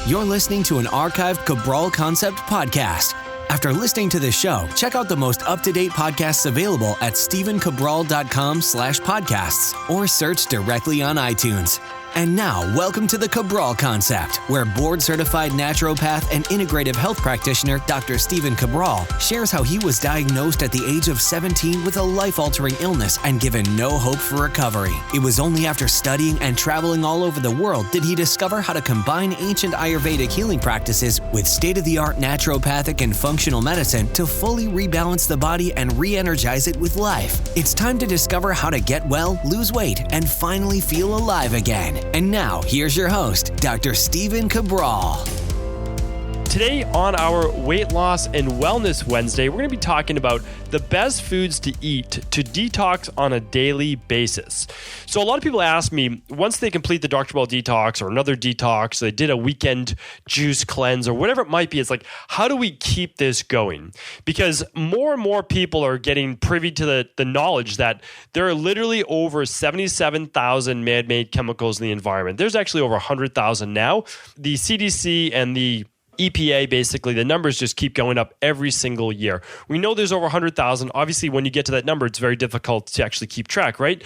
You're listening to an archived Cabral Concept podcast. After listening to this show, check out the most up-to-date podcasts available at stephencabral.com/podcasts or search directly on iTunes. And now, welcome to the Cabral Concept, where board-certified naturopath and integrative health practitioner Dr. Stephen Cabral shares how he was diagnosed at the age of 17 with a life-altering illness and given no hope for recovery. It was only after studying and traveling all over the world did he discover how to combine ancient Ayurvedic healing practices with state-of-the-art naturopathic and functional medicine to fully rebalance the body and re-energize it with life. It's time to discover how to get well, lose weight, and finally feel alive again. And now, here's your host, Dr. Stephen Cabral. Today on our Weight Loss and Wellness Wednesday, we're going to be talking about the best foods to eat to detox on a daily basis. So a lot of people ask me, once they complete the Dr. Bell detox or another detox, they did a weekend juice cleanse or whatever it might be, it's like, how do we keep this going? Because more and more people are getting privy to the knowledge that there are literally over 77,000 man-made chemicals in the environment. There's actually over 100,000 now. The CDC and the EPA, basically, the numbers just keep going up every single year. We know there's over 100,000. Obviously, when you get to that number, it's very difficult to actually keep track, right?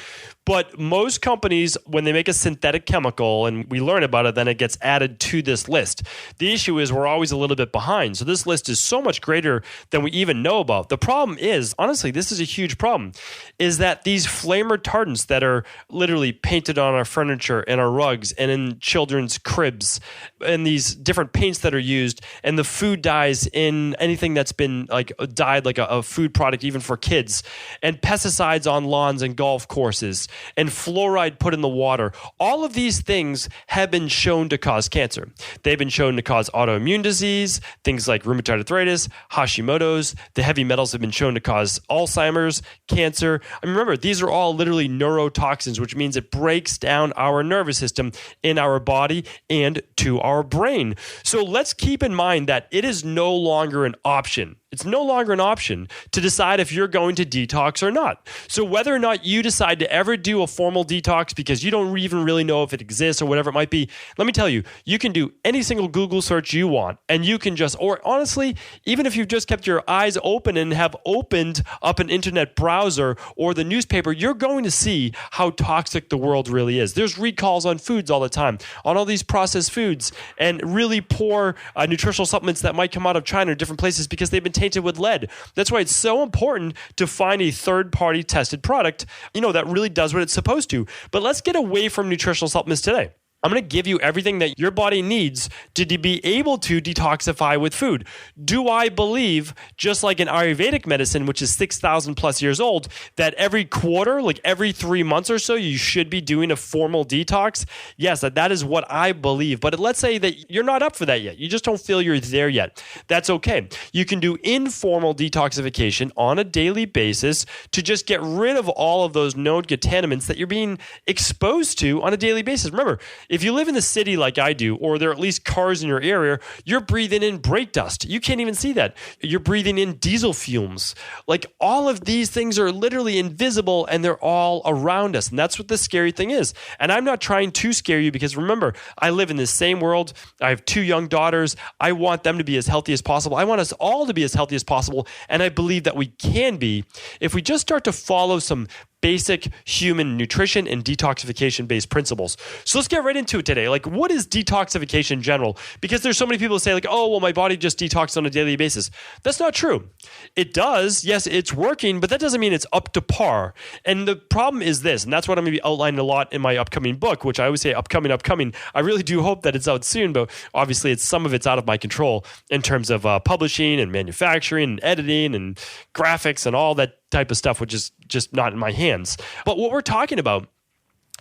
But most companies, when they make a synthetic chemical and we learn about it, then it gets added to this list. The issue is we're always a little bit behind. So this list is so much greater than we even know about. The problem is, honestly, this is a huge problem, is that these flame retardants that are literally painted on our furniture and our rugs and in children's cribs and these different paints that are used and the food dyes in anything that's been like dyed, like a food product, even for kids, and pesticides on lawns and golf courses, and fluoride put in the water. All of these things have been shown to cause cancer. They've been shown to cause autoimmune disease, things like rheumatoid arthritis, Hashimoto's. The heavy metals have been shown to cause Alzheimer's, cancer. And remember, these are all literally neurotoxins, which means it breaks down our nervous system in our body and to our brain. So let's keep in mind that it is no longer an option. It's no longer an option to decide if you're going to detox or not. So whether or not you decide to ever do a formal detox because you don't even really know if it exists or whatever it might be, let me tell you, you can do any single Google search you want, and you can just, or honestly, even if you've just kept your eyes open and have opened up an internet browser or the newspaper, you're going to see how toxic the world really is. There's recalls on foods all the time, on all these processed foods and really poor nutritional supplements that might come out of China or different places because they've been tainted with lead. That's why it's so important to find a third-party tested product, that really does what it's supposed to. But let's get away from nutritional supplements today. I'm going to give you everything that your body needs to be able to detoxify with food. Do I believe, just like in Ayurvedic medicine, which is 6,000 plus years old, that every quarter, like every 3 months or so, you should be doing a formal detox? Yes, that is what I believe. But let's say that you're not up for that yet. You just don't feel you're there yet. That's okay. You can do informal detoxification on a daily basis to just get rid of all of those known contaminants that you're being exposed to on a daily basis. Remember, if you live in the city like I do, or there are at least cars in your area, you're breathing in brake dust. You can't even see that. You're breathing in diesel fumes. Like, all of these things are literally invisible and they're all around us. And that's what the scary thing is. And I'm not trying to scare you because remember, I live in the same world. I have 2 young daughters. I want them to be as healthy as possible. I want us all to be as healthy as possible. And I believe that we can be if we just start to follow some basic human nutrition and detoxification-based principles. So let's get right into it today. Like, what is detoxification in general? Because there's so many people who say like, oh, well, my body just detoxes on a daily basis. That's not true. It does. Yes, it's working, but that doesn't mean it's up to par. And the problem is this, and that's what I'm going to be outlining a lot in my upcoming book, which I always say upcoming. I really do hope that it's out soon, but obviously some of it's out of my control in terms of publishing and manufacturing and editing and graphics and all that type of stuff, which is just not in my hands. But what we're talking about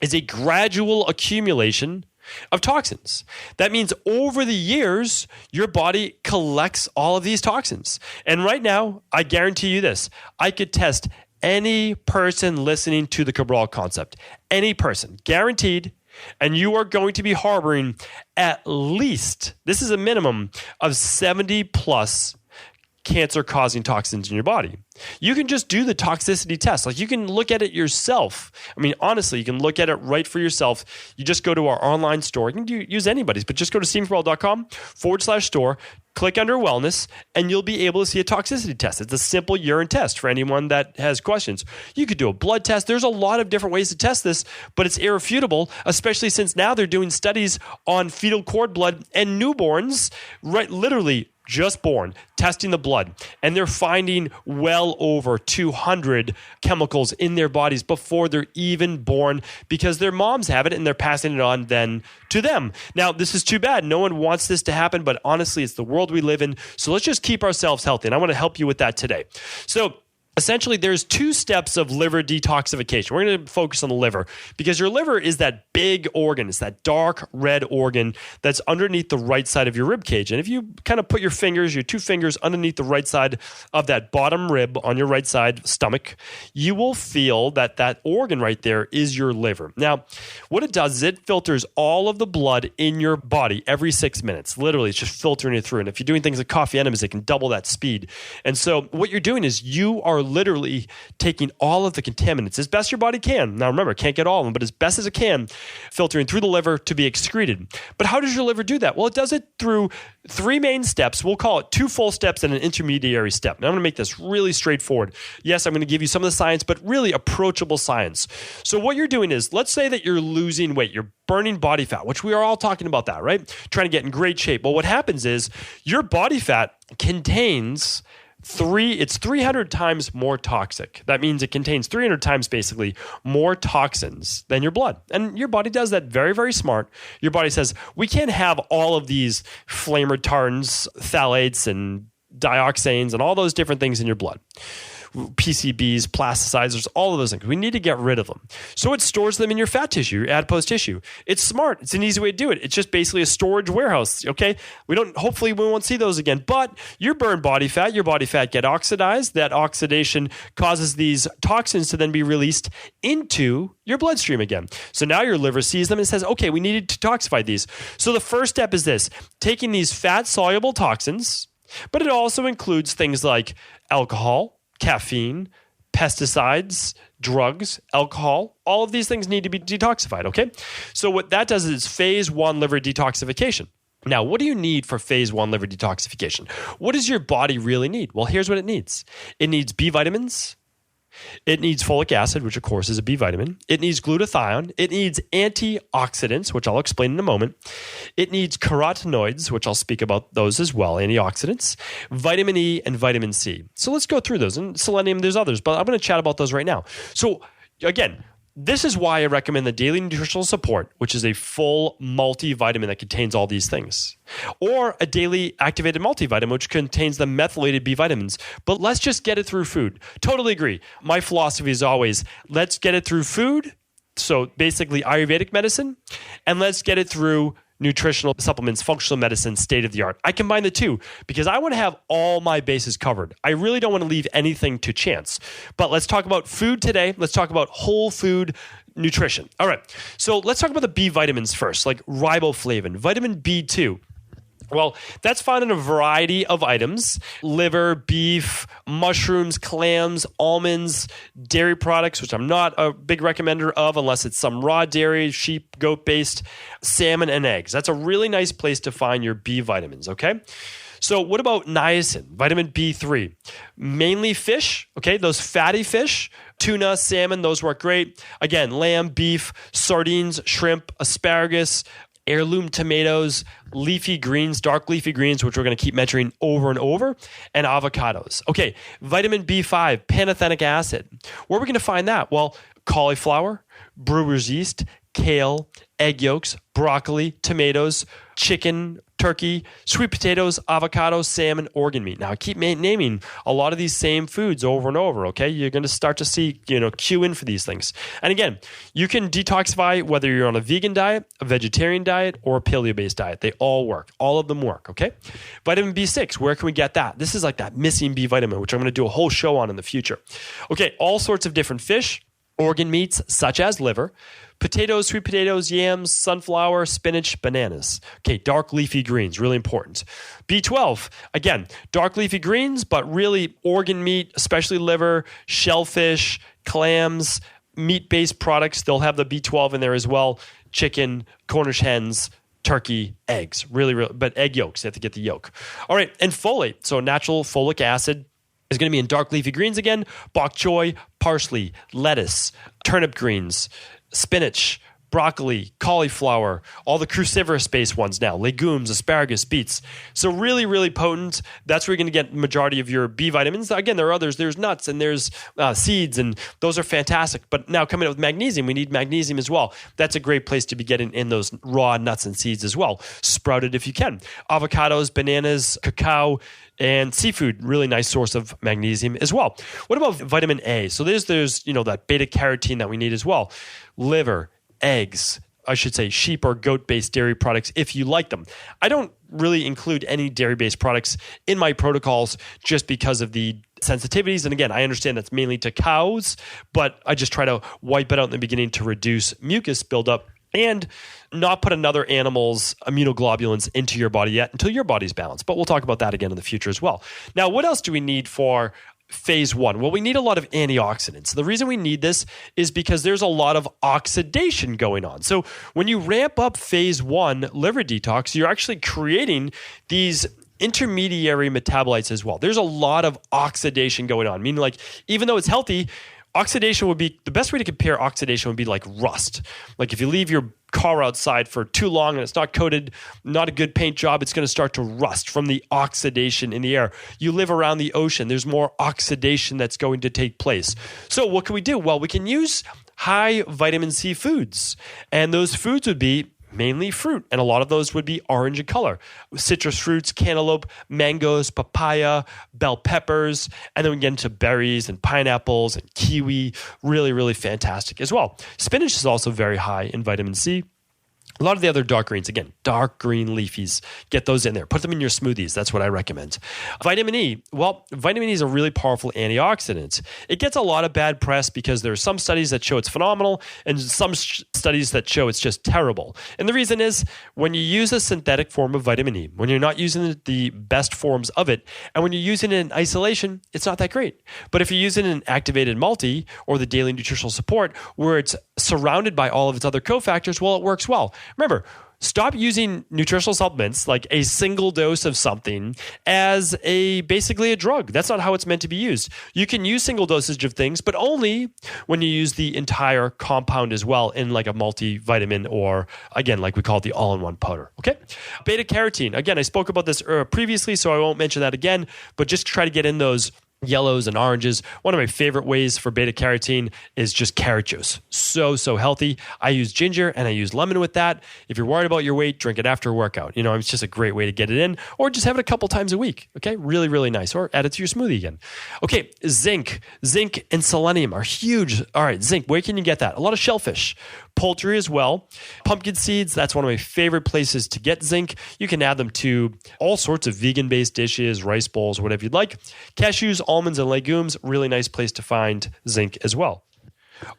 is a gradual accumulation of toxins. That means over the years, your body collects all of these toxins. And right now, I guarantee you this, I could test any person listening to the Cabral Concept, any person, guaranteed, and you are going to be harboring at least, this is a minimum of 70 plus cancer-causing toxins in your body. You can just do the toxicity test. Like, you can look at it yourself. I mean, honestly, you can look at it right for yourself. You just go to our online store. You can use anybody's, but just go to stephencabral.com/store, click under wellness, and you'll be able to see a toxicity test. It's a simple urine test for anyone that has questions. You could do a blood test. There's a lot of different ways to test this, but it's irrefutable, especially since now they're doing studies on fetal cord blood and newborns, right? Literally just born, testing the blood, and they're finding well over 200 chemicals in their bodies before they're even born because their moms have it and they're passing it on then to them. Now, this is too bad. No one wants this to happen, but honestly, it's the world we live in. So let's just keep ourselves healthy, and I want to help you with that today. So essentially, there's 2 steps of liver detoxification. We're going to focus on the liver because your liver is that big organ. It's that dark red organ that's underneath the right side of your rib cage. And if you kind of put your 2 fingers underneath the right side of that bottom rib on your right side stomach, you will feel that that organ right there is your liver. Now, what it does is it filters all of the blood in your body every 6 minutes. Literally, it's just filtering it through. And if you're doing things like coffee enemas, it can double that speed. And so what you're doing is you are literally taking all of the contaminants as best your body can. Now remember, can't get all of them, but as best as it can, filtering through the liver to be excreted. But how does your liver do that? Well, it does it through 3 main steps. We'll call it 2 full steps and an intermediary step. Now I'm going to make this really straightforward. Yes, I'm going to give you some of the science, but really approachable science. So what you're doing is, let's say that you're losing weight, you're burning body fat, which we are all talking about that, right? Trying to get in great shape. Well, what happens is your body fat contains it's 300 times more toxic. That means it contains 300 times basically more toxins than your blood. And your body does that very, very smart. Your body says, we can't have all of these flame retardants, phthalates, and dioxanes, and all those different things in your blood. PCBs, plasticizers, all of those things. We need to get rid of them. So it stores them in your fat tissue, your adipose tissue. It's smart. It's an easy way to do it. It's just basically a storage warehouse, okay? Hopefully we won't see those again, but your burned body fat, your body fat get oxidized. That oxidation causes these toxins to then be released into your bloodstream again. So now your liver sees them and says, okay, we need to detoxify these. So the first step is this, taking these fat-soluble toxins, but it also includes things like alcohol, caffeine, pesticides, drugs, alcohol, all of these things need to be detoxified, okay? So what that does is phase 1 liver detoxification. Now, what do you need for phase 1 liver detoxification? What does your body really need? Well, here's what it needs. It needs B vitamins. It needs folic acid, which of course is a B vitamin. It needs glutathione. It needs antioxidants, which I'll explain in a moment. It needs carotenoids, which I'll speak about those as well, antioxidants, vitamin E, and vitamin C. So let's go through those. And selenium, there's others, but I'm going to chat about those right now. So again, this is why I recommend the Daily Nutritional Support, which is a full multivitamin that contains all these things. Or a daily activated multivitamin, which contains the methylated B vitamins. But let's just get it through food. Totally agree. My philosophy is always, let's get it through food. So basically Ayurvedic medicine. And let's get it through nutritional supplements, functional medicine, state of the art. I combine the 2 because I want to have all my bases covered. I really don't want to leave anything to chance. But let's talk about food today. Let's talk about whole food nutrition. All right. So let's talk about the B vitamins first, like riboflavin, vitamin B2. Well, that's found in a variety of items: liver, beef, mushrooms, clams, almonds, dairy products, which I'm not a big recommender of unless it's some raw dairy, sheep, goat-based, salmon, and eggs. That's a really nice place to find your B vitamins, okay? So what about niacin, vitamin B3? Mainly fish, okay? Those fatty fish, tuna, salmon, those work great. Again, lamb, beef, sardines, shrimp, asparagus, heirloom tomatoes, leafy greens, dark leafy greens, which we're going to keep mentioning over and over, and avocados. Okay, vitamin B5, pantothenic acid. Where are we going to find that? Well, cauliflower, brewer's yeast, kale, egg yolks, broccoli, tomatoes, chicken, turkey, sweet potatoes, avocado, salmon, organ meat. Now, I keep naming a lot of these same foods over and over, okay? You're going to start to see, cue in for these things. And again, you can detoxify whether you're on a vegan diet, a vegetarian diet, or a paleo-based diet. They all work. All of them work, okay? Vitamin B6, where can we get that? This is like that missing B vitamin, which I'm going to do a whole show on in the future. Okay, all sorts of different fish. organ meats such as liver, potatoes, sweet potatoes, yams, sunflower, spinach, bananas. Okay, dark leafy greens, really important. B12, again, dark leafy greens, but really organ meat, especially liver, shellfish, clams, meat-based products. They'll have the B12 in there as well. Chicken, Cornish hens, turkey, eggs. Really, but egg yolks, you have to get the yolk. All right, and folate. So natural folic acid is going to be in dark leafy greens again. Bok choy, parsley, lettuce, turnip greens, spinach, broccoli, cauliflower, all the cruciferous-based ones now, legumes, asparagus, beets. So really, really potent. That's where you're going to get the majority of your B vitamins. Again, there are others. There's nuts and there's seeds, and those are fantastic. But now coming up with magnesium, we need magnesium as well. That's a great place to be getting in those raw nuts and seeds as well. Sprouted if you can. Avocados, bananas, cacao, and seafood, really nice source of magnesium as well. What about vitamin A? So there's that beta carotene that we need as well. Liver, eggs, I should say sheep or goat-based dairy products if you like them. I don't really include any dairy-based products in my protocols just because of the sensitivities. And again, I understand that's mainly to cows, but I just try to wipe it out in the beginning to reduce mucus buildup and not put another animal's immunoglobulins into your body yet until your body's balanced. But we'll talk about that again in the future as well. Now, what else do we need for phase one? Well, we need a lot of antioxidants. The reason we need this is because there's a lot of oxidation going on. So when you ramp up phase one liver detox, you're actually creating these intermediary metabolites as well. There's a lot of oxidation going on, meaning like even though it's healthy, oxidation would be, the best way to compare oxidation would be like rust. Like if you leave your car outside for too long and it's not coated, not a good paint job, it's going to start to rust from the oxidation in the air. You live around the ocean, there's more oxidation that's going to take place. So what can we do? Well, we can use high vitamin C foods. And those foods would be mainly fruit, and a lot of those would be orange in color. Citrus fruits, cantaloupe, mangoes, papaya, bell peppers, and then we get into berries and pineapples and kiwi. Really, really fantastic as well. Spinach is also very high in vitamin C. A lot of the other dark greens, again, dark green leafies, get those in there. Put them in your smoothies. That's what I recommend. Vitamin E. Well, vitamin E is a really powerful antioxidant. It gets a lot of bad press because there are some studies that show it's phenomenal and some studies that show it's just terrible. And the reason is when you use a synthetic form of vitamin E, when you're not using the best forms of it, and when you're using it in isolation, it's not that great. But if you're using an activated multi or the daily nutritional support where it's surrounded by all of its other cofactors, well, it works well. Remember, stop using nutritional supplements like a single dose of something as basically a drug. That's not how it's meant to be used. You can use single dosage of things, but only when you use the entire compound as well in like a multivitamin or, again, like we call it the all-in-one powder. Okay? Beta carotene. Again, I spoke about this previously, so I won't mention that again, but just try to get in those yellows and oranges. One of my favorite ways for beta carotene is just carrot juice. So healthy. I use ginger and I use lemon with that. If you're worried about your weight, drink it after a workout. It's just a great way to get it in, or just have it a couple times a week. Okay. Really, really nice. Or add it to your smoothie again. Okay. Zinc and selenium are huge. All right. Zinc. Where can you get that? A lot of shellfish. Poultry as well. Pumpkin seeds, that's one of my favorite places to get zinc. You can add them to all sorts of vegan-based dishes, rice bowls, whatever you'd like. Cashews, almonds, and legumes, really nice place to find zinc as well.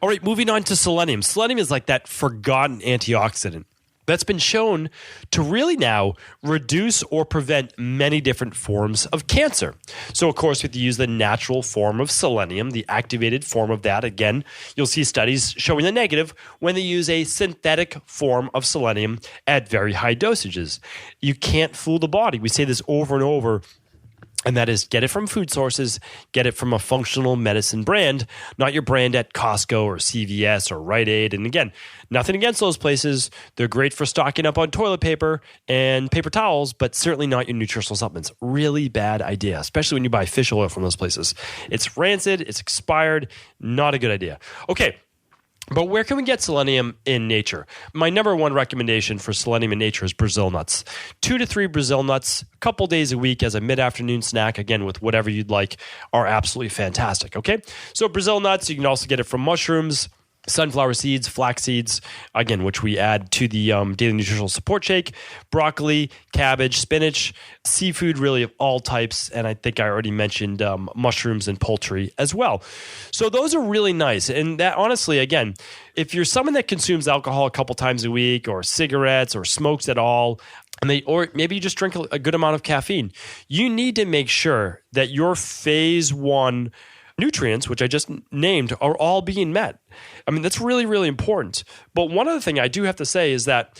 All right, moving on to selenium. Selenium is like that forgotten antioxidant that's been shown to really now reduce or prevent many different forms of cancer. So, of course, if you use the natural form of selenium, the activated form of that, again, you'll see studies showing the negative when they use a synthetic form of selenium at very high dosages. You can't fool the body. We say this over and over. And that is, get it from food sources, get it from a functional medicine brand, not your brand at Costco or CVS or Rite Aid. And again, nothing against those places. They're great for stocking up on toilet paper and paper towels, but certainly not your nutritional supplements. Really bad idea, especially when you buy fish oil from those places. It's rancid, it's expired, not a good idea. Okay. But where can we get selenium in nature? My number one recommendation for selenium in nature is Brazil nuts. 2 to 3 Brazil nuts, a couple days a week as a mid-afternoon snack, again, with whatever you'd like, are absolutely fantastic, okay? So Brazil nuts, you can also get it from mushrooms. sunflower seeds, flax seeds, again, which we add to the daily nutritional support shake, broccoli, cabbage, spinach, seafood really of all types, and I think I already mentioned mushrooms and poultry as well. So those are really nice. And that honestly, again, if you're someone that consumes alcohol a couple times a week or cigarettes or smokes at all, or maybe you just drink a good amount of caffeine, you need to make sure that your phase 1 nutrients, which I just named, are all being met. I mean, that's really, really important. But one other thing I do have to say is that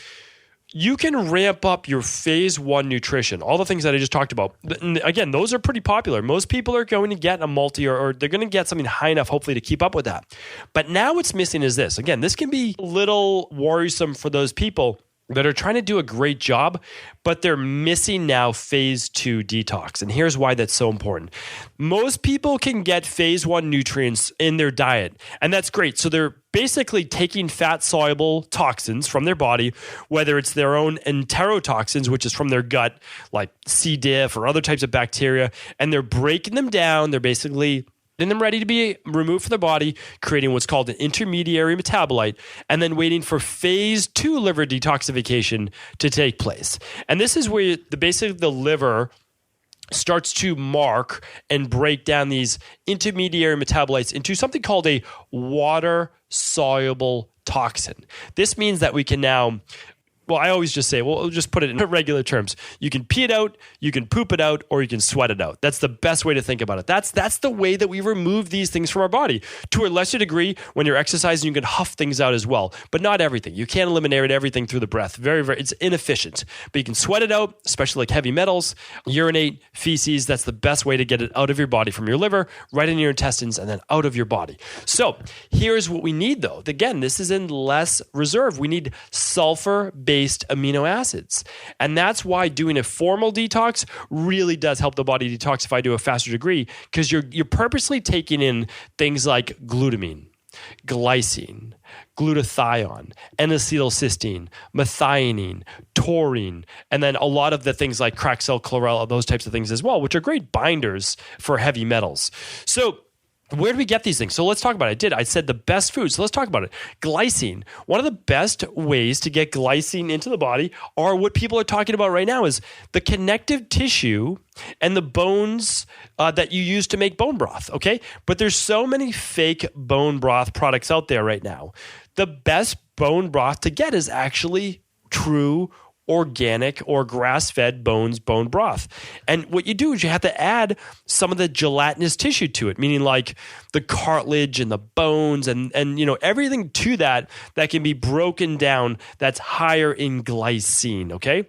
you can ramp up your phase 1 nutrition, all the things that I just talked about. Again, those are pretty popular. Most people are going to get a multi or they're going to get something high enough, hopefully, to keep up with that. But now what's missing is this. Again, this can be a little worrisome for those people that are trying to do a great job, but they're missing now phase 2 detox. And here's why that's so important. Most people can get phase 1 nutrients in their diet, and that's great. So they're basically taking fat-soluble toxins from their body, whether it's their own enterotoxins, which is from their gut, like C. diff or other types of bacteria, and they're breaking them down. They're basically getting them ready to be removed from the body, creating what's called an intermediary metabolite, and then waiting for phase 2 liver detoxification to take place. And this is where basically the liver starts to mark and break down these intermediary metabolites into something called a water-soluble toxin. This means that we can now, well, I always just say, we'll just put it in regular terms. You can pee it out, you can poop it out, or you can sweat it out. That's the best way to think about it. That's the way that we remove these things from our body. To a lesser degree, when you're exercising, you can huff things out as well, but not everything. You can't eliminate everything through the breath. It's inefficient. But you can sweat it out, especially like heavy metals, urinate, feces. That's the best way to get it out of your body from your liver, right in your intestines, and then out of your body. So here's what we need, though. Again, this is in less reserve. We need sulfur-based amino acids. And that's why doing a formal detox really does help the body detoxify to a faster degree, because you're purposely taking in things like glutamine, glycine, glutathione, N-acetylcysteine, methionine, taurine, and then a lot of the things like crackcell chlorella, those types of things as well, which are great binders for heavy metals. So where do we get these things? So let's talk about it. I said the best food. So let's talk about it. Glycine. One of the best ways to get glycine into the body are what people are talking about right now is the connective tissue and the bones that you use to make bone broth, okay? But there's so many fake bone broth products out there right now. The best bone broth to get is actually true organic or grass-fed bone broth. And what you do is you have to add some of the gelatinous tissue to it, meaning like the cartilage and the bones and everything to that can be broken down that's higher in glycine, okay?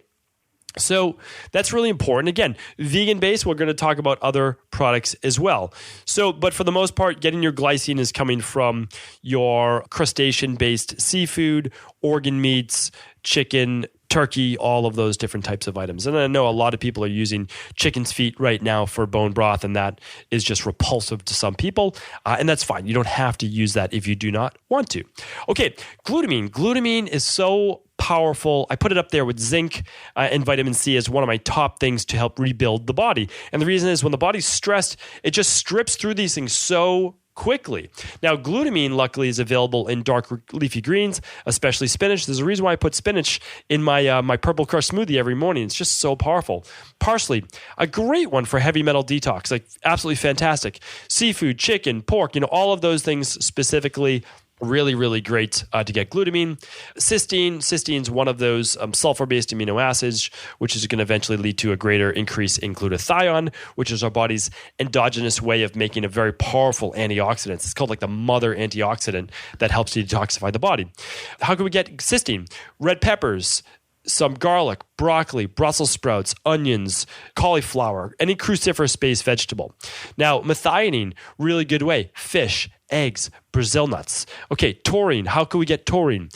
So that's really important. Again, vegan-based, we're going to talk about other products as well. So, but for the most part, getting your glycine is coming from your crustacean-based seafood, organ meats, chicken, turkey, all of those different types of items. And I know a lot of people are using chicken's feet right now for bone broth, and that is just repulsive to some people. And that's fine. You don't have to use that if you do not want to. Okay, glutamine. Glutamine is so powerful. I put it up there with zinc and vitamin C as one of my top things to help rebuild the body. And the reason is when the body's stressed, it just strips through these things so quickly. Now, glutamine, luckily, is available in dark leafy greens, especially spinach. There's a reason why I put spinach in my my Purple Crush smoothie every morning. It's just so powerful. Parsley, a great one for heavy metal detox, like absolutely fantastic. Seafood, chicken, pork, all of those things specifically. Really, really great to get glutamine. Cysteine is one of those sulfur-based amino acids, which is going to eventually lead to a greater increase in glutathione, which is our body's endogenous way of making a very powerful antioxidant. It's called like the mother antioxidant that helps to detoxify the body. How can we get cysteine? Red peppers, some garlic, broccoli, Brussels sprouts, onions, cauliflower, any cruciferous-based vegetable. Now, methionine, really good way. Fish, eggs, Brazil nuts. Okay, taurine. How can we get taurine?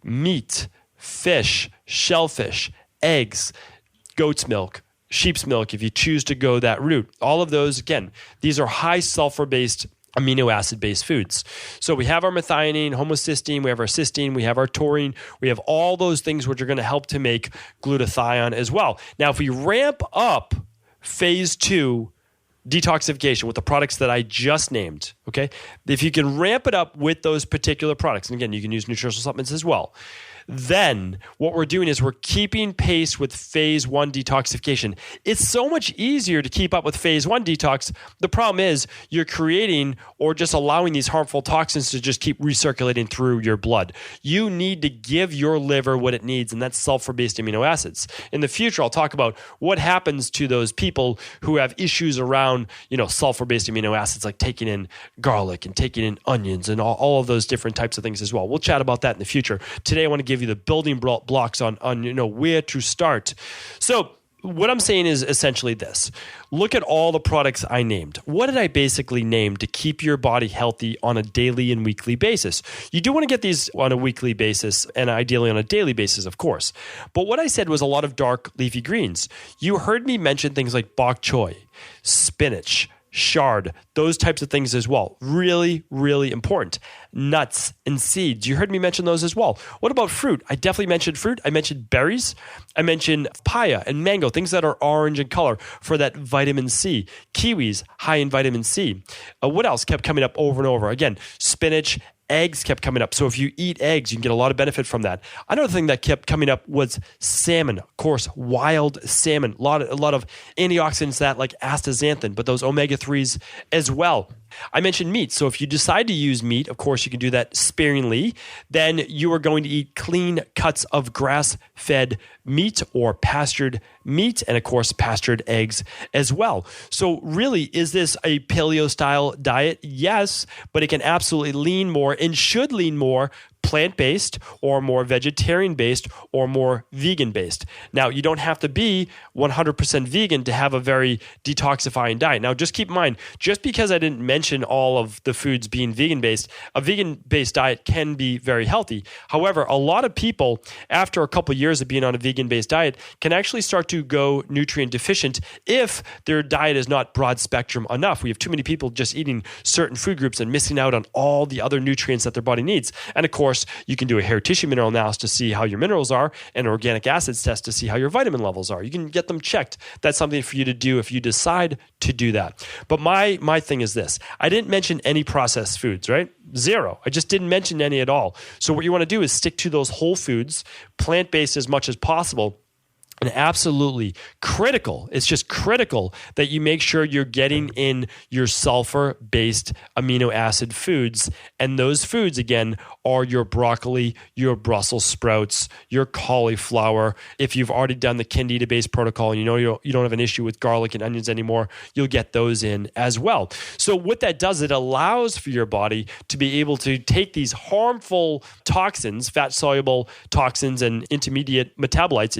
Meat, fish, shellfish, eggs, goat's milk, sheep's milk, if you choose to go that route. All of those, again, these are high sulfur-based amino acid-based foods. So we have our methionine, homocysteine, we have our cysteine, we have our taurine, we have all those things which are going to help to make glutathione as well. Now, if we ramp up phase 2 detoxification with the products that I just named, okay? If you can ramp it up with those particular products, and again, you can use nutritional supplements as well, then what we're doing is we're keeping pace with phase 1 detoxification. It's so much easier to keep up with phase 1 detox. The problem is you're creating or just allowing these harmful toxins to just keep recirculating through your blood. You need to give your liver what it needs, and that's sulfur-based amino acids. In the future, I'll talk about what happens to those people who have issues around, sulfur-based amino acids, like taking in garlic and taking in onions and all of those different types of things as well. We'll chat about that in the future. Today, I want to give you the building blocks on where to start. So what I'm saying is essentially this. Look at all the products I named. What did I basically name to keep your body healthy on a daily and weekly basis? You do want to get these on a weekly basis and ideally on a daily basis, of course. But what I said was a lot of dark leafy greens. You heard me mention things like bok choy, spinach, chard, those types of things as well. Really, really important. Nuts and seeds. You heard me mention those as well. What about fruit? I definitely mentioned fruit. I mentioned berries. I mentioned papaya and mango, things that are orange in color for that vitamin C. Kiwis, high in vitamin C. What else kept coming up over and over? Again, spinach. Eggs kept coming up. So if you eat eggs, you can get a lot of benefit from that. Another thing that kept coming up was salmon. Of course, wild salmon. A lot of antioxidants that like astaxanthin, but those omega-3s as well. I mentioned meat. So if you decide to use meat, of course, you can do that sparingly. Then you are going to eat clean cuts of grass-fed meat or pastured meat, and of course, pastured eggs as well. So really, is this a paleo-style diet? Yes, but it can absolutely lean more and should lean more plant-based or more vegetarian-based or more vegan-based. Now, you don't have to be 100% vegan to have a very detoxifying diet. Now, just keep in mind, just because I didn't mention all of the foods being vegan-based, a vegan-based diet can be very healthy. However, a lot of people, after a couple of years of being on a vegan-based diet, can actually start to go nutrient deficient if their diet is not broad spectrum enough. We have too many people just eating certain food groups and missing out on all the other nutrients that their body needs. And of course, you can do a hair tissue mineral analysis to see how your minerals are and an organic acids test to see how your vitamin levels are. You can get them checked. That's something for you to do if you decide to do that. But my thing is this. I didn't mention any processed foods, right? Zero. I just didn't mention any at all. So what you want to do is stick to those whole foods, plant-based as much as possible. And absolutely critical, it's just critical that you make sure you're getting in your sulfur-based amino acid foods. And those foods, again, are your broccoli, your Brussels sprouts, your cauliflower. If you've already done the Candida-based protocol and you know you don't have an issue with garlic and onions anymore, you'll get those in as well. So what that does, it allows for your body to be able to take these harmful toxins, fat-soluble toxins and intermediary metabolites,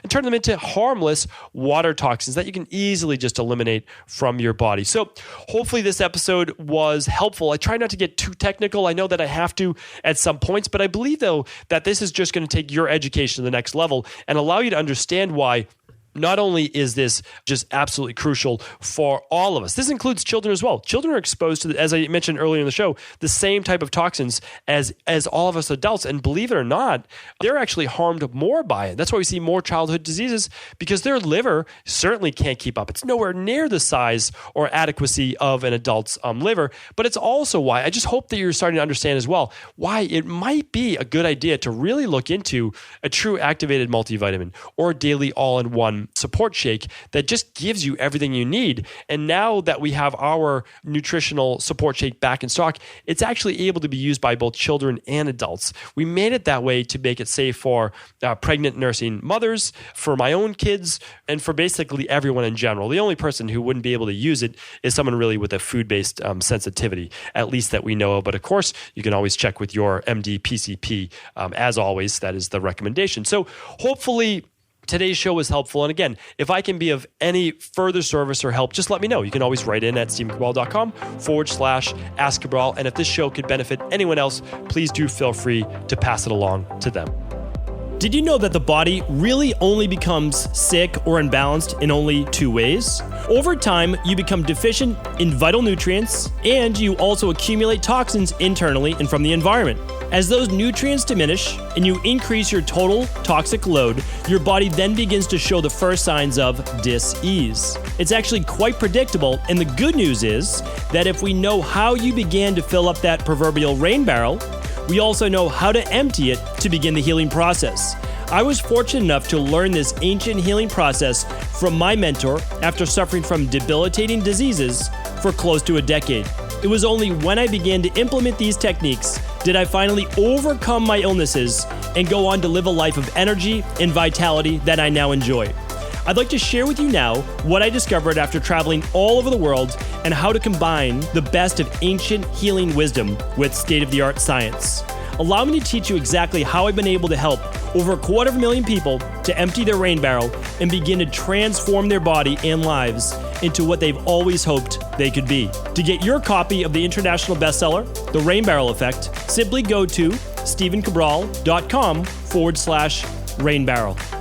and turn them into harmless water toxins that you can easily just eliminate from your body. So hopefully this episode was helpful. I try not to get too technical. I know that I have to at some points, but I believe though that this is just going to take your education to the next level and allow you to understand why not only is this just absolutely crucial for all of us, this includes children as well. Children are exposed to, as I mentioned earlier in the show, the same type of toxins as all of us adults. And believe it or not, they're actually harmed more by it. That's why we see more childhood diseases, because their liver certainly can't keep up. It's nowhere near the size or adequacy of an adult's liver. But it's also why I just hope that you're starting to understand as well why it might be a good idea to really look into a true activated multivitamin or daily all-in-one support shake that just gives you everything you need. And now that we have our nutritional support shake back in stock, it's actually able to be used by both children and adults. We made it that way to make it safe for pregnant nursing mothers, for my own kids, and for basically everyone in general. The only person who wouldn't be able to use it is someone really with a food-based sensitivity, at least that we know of. But of course, you can always check with your MD PCP. As always, that is the recommendation. So hopefully today's show was helpful. And again, if I can be of any further service or help, just let me know. You can always write in at stephencabral.com/Ask Cabral. And if this show could benefit anyone else, please do feel free to pass it along to them. Did you know that the body really only becomes sick or imbalanced in only two ways? Over time, you become deficient in vital nutrients, and you also accumulate toxins internally and from the environment. As those nutrients diminish and you increase your total toxic load, your body then begins to show the first signs of dis-ease. It's actually quite predictable, and the good news is that if we know how you began to fill up that proverbial rain barrel, we also know how to empty it to begin the healing process. I was fortunate enough to learn this ancient healing process from my mentor after suffering from debilitating diseases for close to a decade. It was only when I began to implement these techniques did I finally overcome my illnesses and go on to live a life of energy and vitality that I now enjoy. I'd like to share with you now what I discovered after traveling all over the world and how to combine the best of ancient healing wisdom with state-of-the-art science. Allow me to teach you exactly how I've been able to help over 250,000 people to empty their rain barrel and begin to transform their body and lives into what they've always hoped they could be. To get your copy of the international bestseller, The Rain Barrel Effect, simply go to stephencabral.com/rainbarrel.